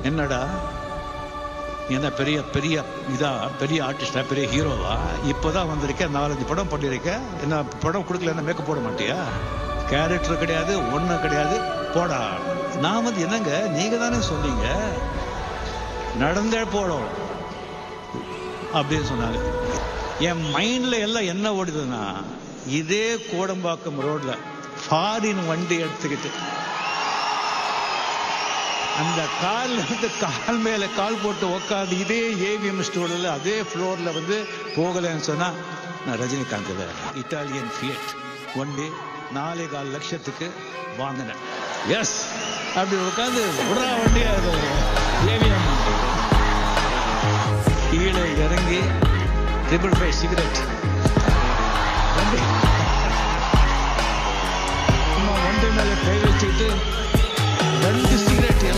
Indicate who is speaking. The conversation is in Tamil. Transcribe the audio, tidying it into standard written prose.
Speaker 1: என்னடா என்ன பெரிய பெரிய பெரிய ஆர்டிஸ்டா, பெரிய ஹீரோவா? இப்போதான் வந்திருக்கேன், 4-5 படம் பண்ணியிருக்கேன். என்ன படம் கொடுக்கல, என்ன மேக்கப் போட மாட்டியா? கேரக்டர் கிடையாது, ஒன்றும் கிடையாது, போடா. நான் என்னங்க, நீங்க தானே சொன்னீங்க நடந்தே போடும் அப்படின்னு சொன்னாங்க. என் மைண்ட்ல எல்லாம் என்ன ஓடுதுன்னா, இதே கோடம்பாக்கம் ரோட்ல ஃபாரின் வண்டி எடுத்துக்கிட்டு அந்த கால் மேல கால் போட்டு உட்காந்து இதே ஏவிஎம் ஸ்டோர்ல அதே ஃப்ளோர்ல போகலன்னு சொன்னா, நான் ரஜினிகாந்த் இட்டாலியன் ஃபியட் வண்டி 4.25 லட்சத்துக்கு வாங்கினேன். எஸ், அப்படி உட்காந்து விடுறா வண்டியா ஏவிஎம். கீழே இறங்கி 555 சிகரெட் வண்டி மேல கை வச்சுட்டு 2